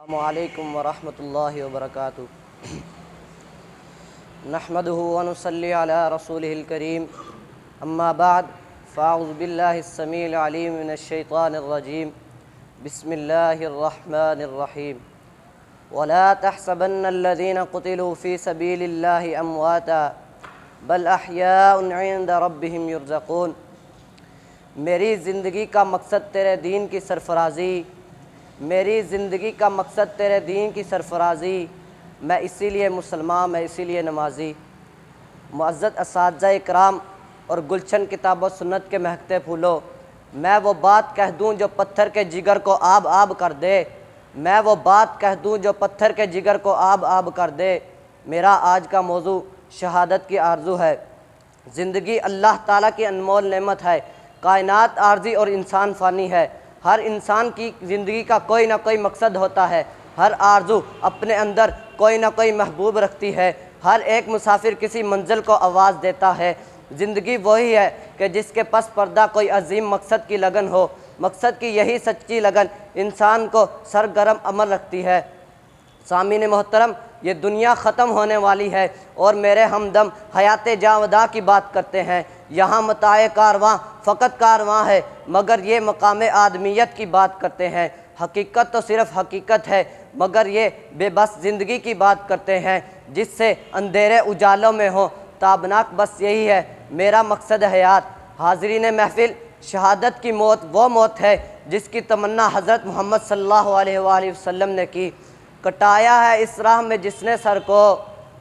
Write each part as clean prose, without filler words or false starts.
السلام علیکم ورحمۃ اللہ وبرکاتہ۔ نحمدہ ونصلی علی رسولہ الکریم، اما بعد فاعوذ باللہ السمیع العلیم من الشیطان الرجیم، بسم اللہ الرحمن الرحیم۔ ولا تحسبن الذین قتلوا فی سبیل اللہ امواتا بل احیاء عند ربہم یرزقون۔ میری زندگی کا مقصد تیرے دین کی سرفرازی، میری زندگی کا مقصد تیرے دین کی سرفرازی، میں اسی لیے مسلمان، میں اسی لیے نمازی۔ معزز اساتذہ اکرام اور گلشن کتاب و سنت کے مہکتے پھولوں، میں وہ بات کہہ دوں جو پتھر کے جگر کو آب آب کر دے، میں وہ بات کہہ دوں جو پتھر کے جگر کو آب آب کر دے۔ میرا آج کا موضوع شہادت کی آرزو ہے۔ زندگی اللہ تعالیٰ کی انمول نعمت ہے۔ کائنات عارضی اور انسان فانی ہے۔ ہر انسان کی زندگی کا کوئی نہ کوئی مقصد ہوتا ہے۔ ہر آرزو اپنے اندر کوئی نہ کوئی محبوب رکھتی ہے۔ ہر ایک مسافر کسی منزل کو آواز دیتا ہے۔ زندگی وہی ہے کہ جس کے پس پردہ کوئی عظیم مقصد کی لگن ہو۔ مقصد کی یہی سچی لگن انسان کو سرگرم عمل رکھتی ہے۔ سامعین محترم، یہ دنیا ختم ہونے والی ہے اور میرے ہمدم حیات جاوداں کی بات کرتے ہیں۔ یہاں متاع کارواں فقط کارواں ہے، مگر یہ مقام آدمیت کی بات کرتے ہیں۔ حقیقت تو صرف حقیقت ہے، مگر یہ بے بس زندگی کی بات کرتے ہیں جس سے اندھیرے اجالوں میں ہو۔ تابناک بس یہی ہے میرا مقصد حیات۔ حاضرین محفل، شہادت کی موت وہ موت ہے جس کی تمنا حضرت محمد صلی اللہ علیہ وآلہ وسلم نے کی۔ کٹایا ہے اس راہ میں جس نے سر کو،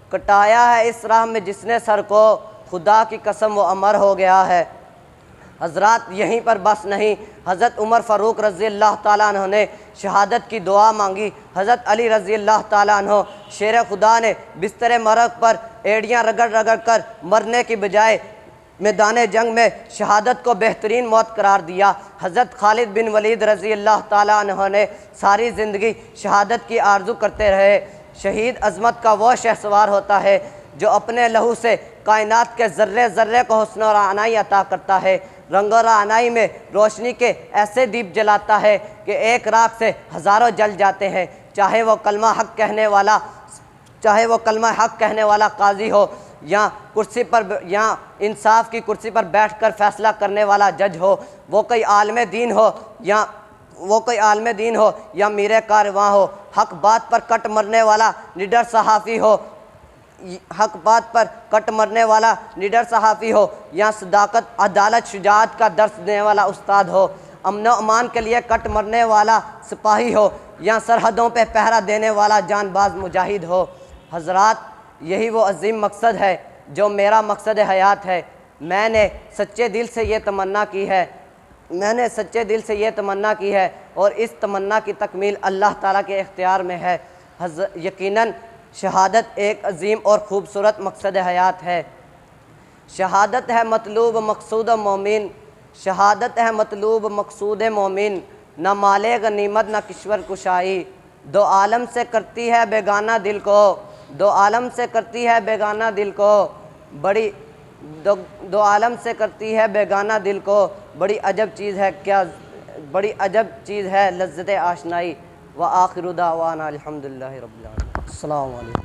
کٹایا ہے اس راہ میں جس نے سر کو، خدا کی قسم وہ امر ہو گیا ہے۔ حضرات یہیں پر بس نہیں، حضرت عمر فاروق رضی اللہ تعالیٰ عنہ نے شہادت کی دعا مانگی۔ حضرت علی رضی اللہ تعالیٰ عنہ شیر خدا نے بستر مرگ پر ایڑیاں رگڑ رگڑ کر مرنے کی بجائے میدان جنگ میں شہادت کو بہترین موت قرار دیا۔ حضرت خالد بن ولید رضی اللہ تعالیٰ عنہ نے ساری زندگی شہادت کی آرزو کرتے رہے۔ شہید عظمت کا وہ شہسوار ہوتا ہے جو اپنے لہو سے کائنات کے ذرے ذرے کو حسن و رعنائی عطا کرتا ہے۔ رنگ و رعنائی میں روشنی کے ایسے دیپ جلاتا ہے کہ ایک راکھ سے ہزاروں جل جاتے ہیں۔ چاہے وہ کلمہ حق کہنے والا قاضی ہو، یا کرسی پر یا انصاف کی کرسی پر بیٹھ کر فیصلہ کرنے والا جج ہو، وہ کوئی عالم دین ہو یا میر کارواں ہو، حق بات پر کٹ مرنے والا نڈر صحافی ہو، یا صداقت عدالت شجاعت کا درس دینے والا استاد ہو، امن و امان کے لیے کٹ مرنے والا سپاہی ہو، یا سرحدوں پہ پہرا دینے والا جان باز مجاہد ہو۔ حضرات یہی وہ عظیم مقصد ہے جو میرا مقصد حیات ہے۔ میں نے سچے دل سے یہ تمنا کی ہے اور اس تمنا کی تکمیل اللہ تعالیٰ کے اختیار میں ہے۔ یقیناً شہادت ایک عظیم اور خوبصورت مقصد حیات ہے۔ شہادت ہے مطلوب مقصود مومن، شہادت ہے مطلوب مقصود مومن، نہ مال غنیمت نہ کشور کشائی، دو عالم سے کرتی ہے بیگانہ دل کو، دو عالم سے کرتی ہے بیگانہ دل کو، دو عالم سے کرتی ہے بیگانہ دل کو، بڑی عجب چیز ہے لذت آشنائی۔ وآخر دعوانا الحمدللہ رب العالمین۔ السلام علیکم۔